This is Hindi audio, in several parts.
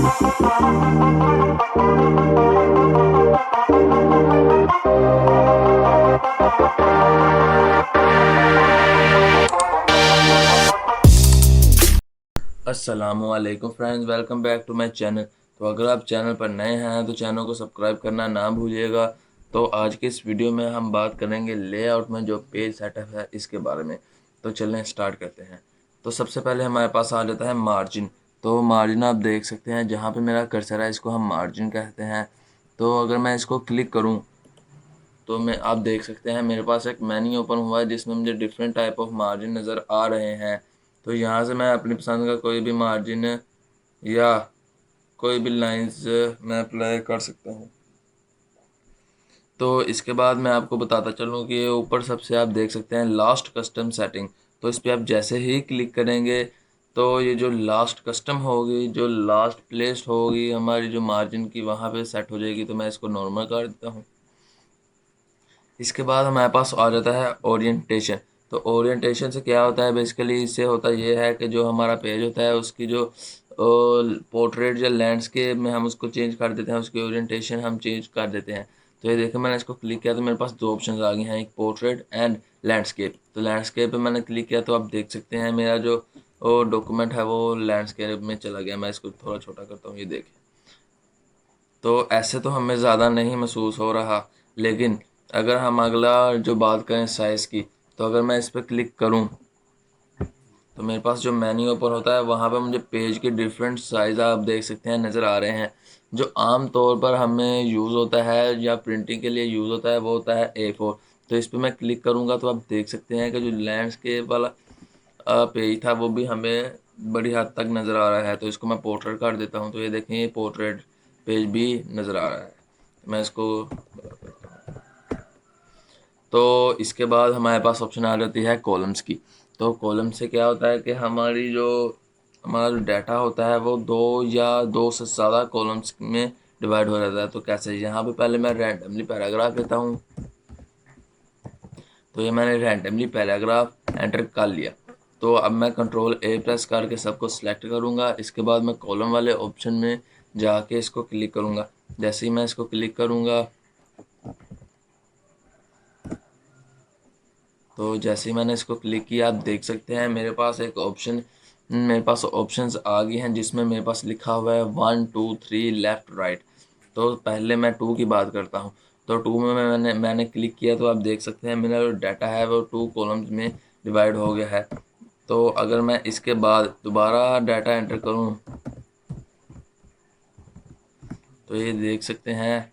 अस्सलामुअलैकुम friends, welcome back to my channel. तो अगर आप चैनल पर नए हैं तो चैनल को सब्सक्राइब करना ना भूलिएगा। तो आज के इस वीडियो में हम बात करेंगे लेआउट में जो पेज सेटअप है इसके बारे में। तो चलें स्टार्ट करते हैं। तो सबसे पहले हमारे पास आ जाता है मार्जिन। तो मार्जिन आप देख सकते हैं, जहाँ पे मेरा कर्सर है इसको हम मार्जिन कहते हैं। तो अगर मैं इसको क्लिक करूँ तो मैं आप देख सकते हैं मेरे पास एक मेन्यू ओपन हुआ है जिसमें मुझे डिफरेंट टाइप ऑफ मार्जिन नज़र आ रहे हैं। तो यहाँ से मैं अपनी पसंद का कोई भी मार्जिन या कोई भी लाइंस मैं अप्लाई कर सकता हूँ। तो इसके बाद मैं आपको बताता चलूँ कि ये ऊपर सबसे आप देख सकते हैं लास्ट कस्टम सेटिंग। तो इस पर आप जैसे ही क्लिक करेंगे तो ये जो लास्ट कस्टम होगी, जो लास्ट प्लेस होगी हमारी जो मार्जिन की, वहाँ पे सेट हो जाएगी। तो मैं इसको नॉर्मल कर देता हूँ। इसके बाद हमारे पास आ जाता है ओरिएंटेशन। तो ओरिएंटेशन से क्या होता है, बेसिकली इससे होता ये है कि जो हमारा पेज होता है उसकी जो पोर्ट्रेट या लैंडस्केप में हम उसको चेंज कर देते हैं, उसकी ओरिएंटेशन हम चेंज कर देते हैं। तो ये देखें, मैंने इसको क्लिक किया तो मेरे पास दो ऑप्शन आ गए हैं, एक पोर्ट्रेट एंड लैंडस्केप। तो लैंडस्केप पे मैंने क्लिक किया तो आप देख सकते हैं मेरा जो डॉक्यूमेंट है वो लैंडस्केप में चला गया। मैं इसको थोड़ा छोटा करता हूँ, ये देखें। तो ऐसे तो हमें ज़्यादा नहीं महसूस हो रहा, लेकिन अगर हम अगला जो बात करें साइज़ की, तो अगर मैं इस पर क्लिक करूं तो मेरे पास जो मेन्यू ओपन होता है वहां पे मुझे पेज के डिफरेंट साइज़ आप देख सकते हैं नज़र आ रहे हैं। जो आम तौर पर हमें यूज़ होता है या प्रिंटिंग के लिए यूज़ होता है वो होता है A4। तो इस पर मैं क्लिक करूँगा तो आप देख सकते हैं कि जो लैंडस्केप वाला पेज था वो भी हमें बड़ी हद तक नज़र आ रहा है। तो इसको मैं पोर्ट्रेट कर देता हूँ। तो ये देखें, ये पोर्ट्रेट पेज भी नज़र आ रहा है। मैं इसको तो इसके बाद हमारे पास ऑप्शन आ जाती है कॉलम्स की। तो कॉलम से क्या होता है कि हमारा जो डाटा होता है वो दो या दो से ज़्यादा कॉलम्स में डिवाइड हो जाता है। तो कैसे, यहाँ पे पहले मैं रैंडमली पैराग्राफ लेता हूँ। तो ये मैंने रैंडमली पैराग्राफ एंटर कर लिया। तो अब मैं कंट्रोल A प्रेस करके सबको सिलेक्ट करूँगा। इसके बाद मैं कॉलम वाले ऑप्शन में जाके इसको क्लिक करूँगा। जैसे ही मैं इसको क्लिक करूँगा तो जैसे ही मैंने इसको क्लिक किया आप देख सकते हैं मेरे पास ऑप्शंस आ गए हैं जिसमें मेरे पास लिखा हुआ है 1 2 3 लेफ़्ट राइट। तो पहले मैं 2 की बात करता हूँ। तो 2 में मैंने क्लिक किया तो आप देख सकते हैं मेरा जो डाटा है वो 2 कॉलम्स में डिवाइड हो गया है। तो अगर मैं इसके बाद दोबारा डाटा एंटर करूँ तो ये देख सकते हैं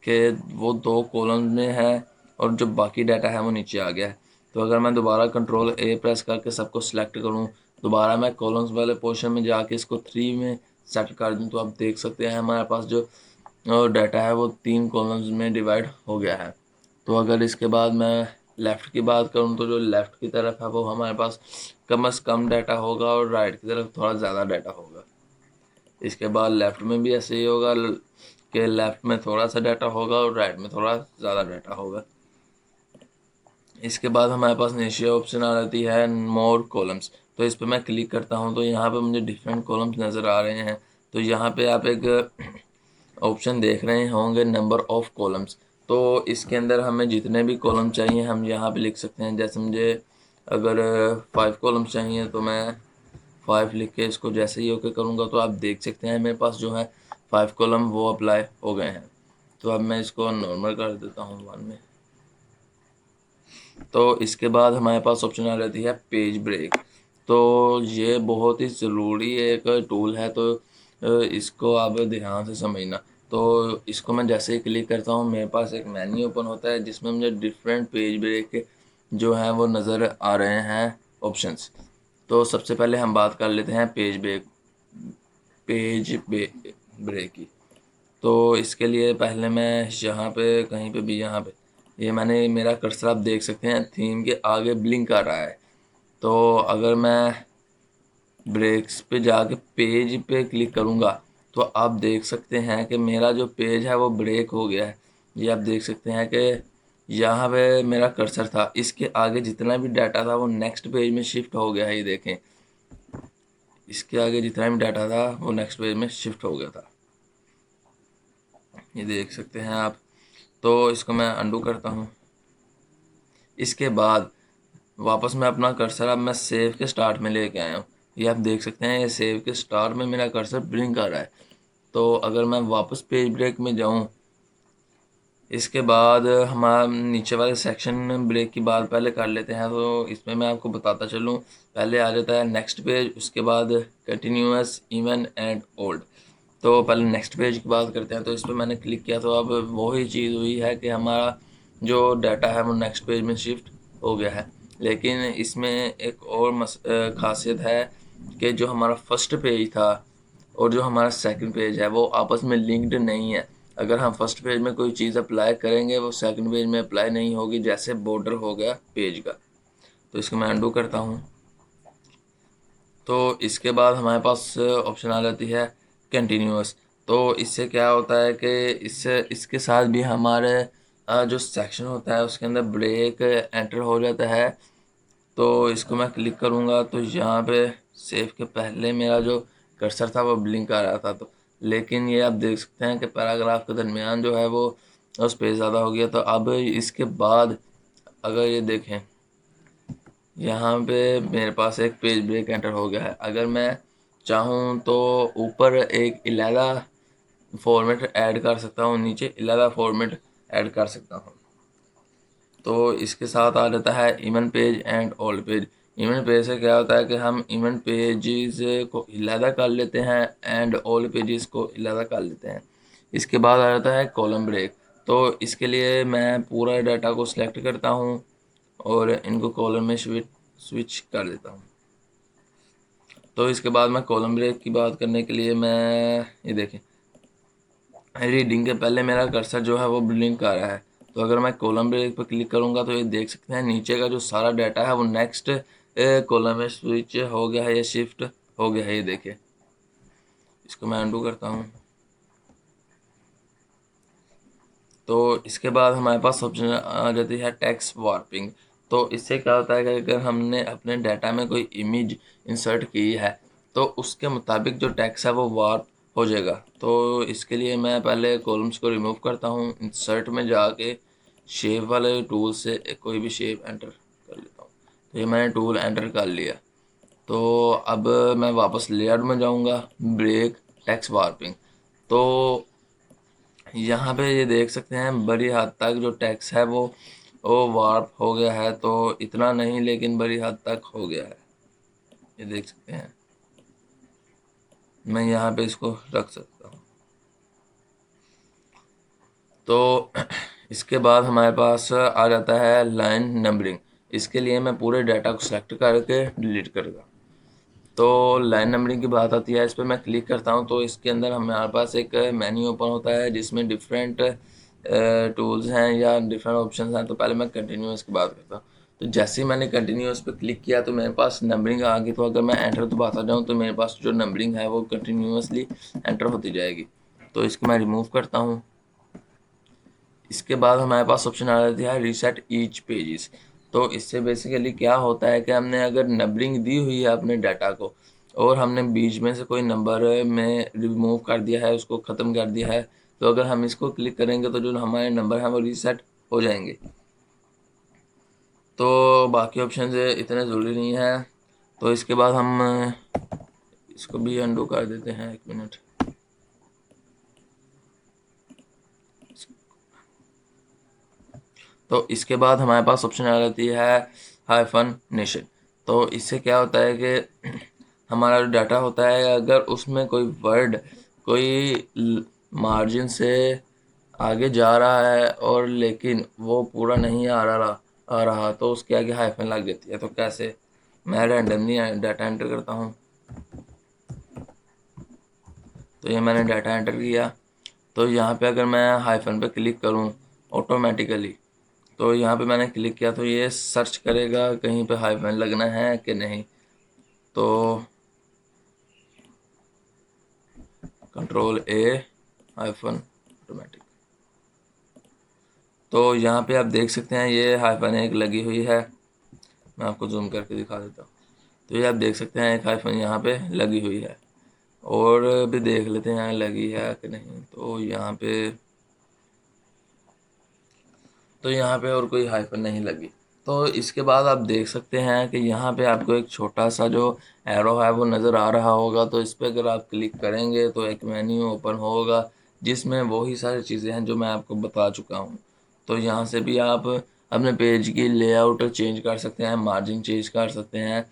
कि वो 2 कॉलम में है और जो बाकी डाटा है वो नीचे आ गया है। तो अगर मैं दोबारा कंट्रोल A प्रेस करके सबको सिलेक्ट करूं, दोबारा मैं कॉलम्स वाले पोर्शन में जाके इसको 3 में सेट कर दूं, तो आप देख सकते हैं हमारे पास जो डाटा है वो 3 कॉलम्स में डिवाइड हो गया है। तो अगर इसके बाद मैं लेफ़्ट की बात करूं तो जो लेफ़्ट की तरफ है वो हमारे पास कम से कम डाटा होगा और राइट की तरफ थोड़ा ज़्यादा डाटा होगा। इसके बाद लेफ़्ट में भी ऐसे ही होगा कि लेफ़्ट में थोड़ा सा डाटा होगा और राइट में थोड़ा ज़्यादा डाटा होगा। इसके बाद हमारे पास नीचे ऑप्शन आ जाती है मोर कॉलम्स। तो इस पर मैं क्लिक करता हूँ तो यहाँ पे मुझे डिफरेंट कॉलम्स नज़र आ रहे हैं। तो यहाँ पे आप एक ऑप्शन देख रहे होंगे नंबर ऑफ़ कॉलम्स। तो इसके अंदर हमें जितने भी कॉलम चाहिए हम यहाँ पे लिख सकते हैं। जैसे मुझे अगर 5 कॉलम्स चाहिए तो मैं 5 लिख के इसको जैसे ही ओके करूँगा तो आप देख सकते हैं मेरे पास जो है 5 कॉलम वो अप्लाई हो गए हैं। तो अब मैं इसको नॉर्मल कर देता हूँ 1 में। तो इसके बाद हमारे पास ऑप्शन आ जाती है पेज ब्रेक। तो ये बहुत ही ज़रूरी एक टूल है। तो इसको आप ध्यान से समझना। तो इसको मैं जैसे ही क्लिक करता हूँ मेरे पास एक मेन्यू ओपन होता है जिसमें मुझे डिफरेंट पेज ब्रेक जो हैं वो नज़र आ रहे हैं ऑप्शंस। तो सबसे पहले हम बात कर लेते हैं पेज ब्रेक की। तो इसके लिए पहले मैं यहाँ पे कहीं पे भी यहाँ पे ये मैंने मेरा कर्सर आप देख सकते हैं थीम के आगे ब्लिंक कर रहा है। तो अगर मैं ब्रेक्स पे जाके पेज पे क्लिक करूँगा तो आप देख सकते हैं कि मेरा जो पेज है वो ब्रेक हो गया है। ये आप देख सकते हैं कि यहाँ पे मेरा कर्सर था, इसके आगे जितना भी डाटा था वो नेक्स्ट पेज में शिफ्ट हो गया है। ये देखें, इसके आगे जितना भी डाटा था वो नेक्स्ट पेज में शिफ्ट हो गया था, ये देख सकते हैं आप। तो इसको मैं अंडू करता हूँ। इसके बाद वापस मैं अपना कर्सर अब मैं सेव के स्टार्ट में लेके आया हूँ। ये आप देख सकते हैं, ये सेव के स्टार्ट में मेरा कर्सर ब्लिंक कर रहा है। तो अगर मैं वापस पेज ब्रेक में जाऊँ, इसके बाद हमारा नीचे वाले सेक्शन ब्रेक की बात पहले कर लेते हैं। तो इसमें मैं आपको बताता चलूँ, पहले आ जाता है नेक्स्ट पेज, उसके बाद कंटिन्यूअस, इवन एंड ओल्ड। तो पहले नेक्स्ट पेज की बात करते हैं। तो इस पर मैंने क्लिक किया तो अब वही चीज़ हुई है कि हमारा जो डाटा है वो नेक्स्ट पेज में शिफ्ट हो गया है। लेकिन इसमें एक और खासियत है कि जो हमारा फर्स्ट पेज था और जो हमारा सेकंड पेज है वो आपस में लिंक्ड नहीं है। अगर हम फर्स्ट पेज में कोई चीज़ अप्लाई करेंगे वो सेकंड पेज में अप्लाई नहीं होगी, जैसे बॉर्डर हो गया पेज का। तो इसको मैं अंडू करता हूँ। तो इसके बाद हमारे पास ऑप्शन आ जाती है कंटिन्यूअस। तो इससे क्या होता है कि इससे इसके साथ भी हमारे जो सेक्शन होता है उसके अंदर ब्रेक एंटर हो जाता है। तो इसको मैं क्लिक करूँगा तो यहाँ पे सेव के पहले मेरा जो कर्सर था वो ब्लिंक आ रहा था। तो लेकिन ये आप देख सकते हैं कि पैराग्राफ के दरमियान जो है वो स्पेस ज़्यादा हो गया। तो अब इसके बाद अगर ये देखें, यहाँ पे मेरे पास एक पेज ब्रेक एंटर हो गया है। अगर मैं चाहूँ तो ऊपर एक इलादा फॉर्मेट ऐड कर सकता हूँ, नीचे इलादा फॉर्मेट ऐड कर सकता हूँ। तो इसके साथ आ जाता है even page and old page. Even page से क्या होता है कि हम इवन पेजेस को इलादा कर लेते हैं एंड ओल्ड पेजेस को इलादा कर लेते हैं। इसके बाद आ जाता है कॉलम ब्रेक। तो इसके लिए मैं पूरा डाटा को सिलेक्ट करता हूँ और इनको कॉलम में स्विच कर देता हूँ। तो इसके बाद मैं कॉलम ब्रेक की बात करने के लिए मैं ये देखें, रीडिंग के पहले मेरा कर्सर जो है वो ब्लिंक आ रहा है। तो अगर मैं कॉलम ब्रेक पर क्लिक करूँगा तो ये देख सकते हैं नीचे का जो सारा डाटा है वो नेक्स्ट कॉलम में स्विच हो गया है, ये शिफ्ट हो गया है, ये देखिए। इसको मैं अंडू करता हूँ। तो इसके बाद हमारे पास ऑप्शन आ जाती है टेक्स्ट वार्पिंग। तो इससे क्या होता है कि अगर हमने अपने डाटा में कोई इमेज इंसर्ट की है तो उसके मुताबिक जो टेक्स्ट है वो वार्प हो जाएगा। तो इसके लिए मैं पहले कॉलम्स को रिमूव करता हूँ, इंसर्ट में जाके शेप वाले टूल से कोई भी शेप एंटर कर लेता हूँ। तो ये मैंने टूल एंटर कर लिया। तो अब मैं वापस लेआउट में जाऊँगा, ब्रेक, टेक्स्ट वार्पिंग। तो यहाँ पे ये देख सकते हैं बड़ी हद तक जो टैक्स है वो वार्प हो गया है। तो इतना नहीं लेकिन बड़ी हद तक हो गया है, ये देख सकते हैं। मैं यहाँ पे इसको रख सकता हूँ। तो इसके बाद हमारे पास आ जाता है लाइन नंबरिंग। इसके लिए मैं पूरे डाटा को सेलेक्ट करके डिलीट करूँगा। तो लाइन नंबरिंग की बात आती है, इस पर मैं क्लिक करता हूँ तो इसके अंदर हमारे पास एक मेन्यू ओपन होता है जिसमें डिफरेंट टूल्स हैं या डिफरेंट ऑप्शंस हैं। तो पहले मैं कंटिन्यूअस की बात करता हूँ। तो जैसे ही मैंने कंटिन्यूअस पे क्लिक किया तो मेरे पास नंबरिंग आ गई। तो अगर मैं एंटर दबाता जाऊँ तो मेरे पास जो नंबरिंग है वो कंटिन्यूअसली एंटर होती जाएगी। तो इसको मैं रिमूव करता हूँ। इसके बाद हमारे पास ऑप्शन आ जाती है रीसेट ईच पेजेस। तो इससे बेसिकली क्या होता है कि हमने अगर नंबरिंग दी हुई है अपने डाटा को और हमने बीच में से कोई नंबर में रिमूव कर दिया है, उसको ख़त्म कर दिया है, तो अगर हम इसको क्लिक करेंगे तो जो हमारे नंबर हैं वो रीसेट हो जाएंगे। तो बाकी ऑप्शन इतने ज़रूरी नहीं है। तो इसके बाद हम इसको भी अंडू कर देते हैं, 1 मिनट। तो इसके बाद हमारे पास ऑप्शन आ जाती है हाइफनेशन। तो इससे क्या होता है कि हमारा जो डाटा होता है अगर उसमें कोई वर्ड कोई मार्जिन से आगे जा रहा है और लेकिन वो पूरा नहीं आ रहा तो उसके आगे हाइफन लग जाती है। तो कैसे, मैं रैंडमली डाटा एंटर करता हूँ। तो ये मैंने डाटा एंटर किया। तो यहाँ पे अगर मैं हाइफन पे क्लिक करूँ ऑटोमेटिकली, तो यहाँ पे मैंने क्लिक किया तो ये सर्च करेगा कहीं पे हाइफन लगना है कि नहीं। तो कंट्रोल ए हाइफन ऑटोमेटिक। तो यहाँ पे आप देख सकते हैं ये हाइफन एक लगी हुई है। मैं आपको जूम करके दिखा देता हूँ। तो ये आप देख सकते हैं एक हाइफन यहाँ पे लगी हुई है। और भी देख लेते हैं यहाँ लगी है कि नहीं। तो यहाँ पे और कोई हाइफन नहीं लगी। तो इसके बाद आप देख सकते हैं कि यहाँ पे आपको एक छोटा सा जो एरो है वो नज़र आ रहा होगा। तो इस पर अगर आप क्लिक करेंगे तो एक मेन्यू ओपन होगा जिसमें वही सारी चीज़ें हैं जो मैं आपको बता चुका हूँ। तो यहाँ से भी आप अपने पेज की लेआउट चेंज कर सकते हैं, मार्जिन चेंज कर सकते हैं,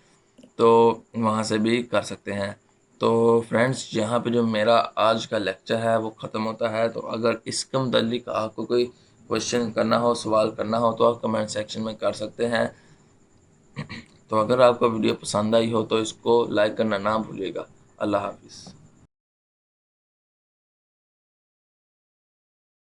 तो वहाँ से भी कर सकते हैं। तो फ्रेंड्स, यहाँ पे जो मेरा आज का लेक्चर है वो ख़त्म होता है। तो अगर इसके मुतालिक आपको कोई क्वेश्चन करना हो, सवाल करना हो, तो आप कमेंट सेक्शन में कर सकते हैं। तो अगर आपको वीडियो पसंद आई हो तो इसको लाइक करना ना भूलिएगा। अल्लाह हाफिज़।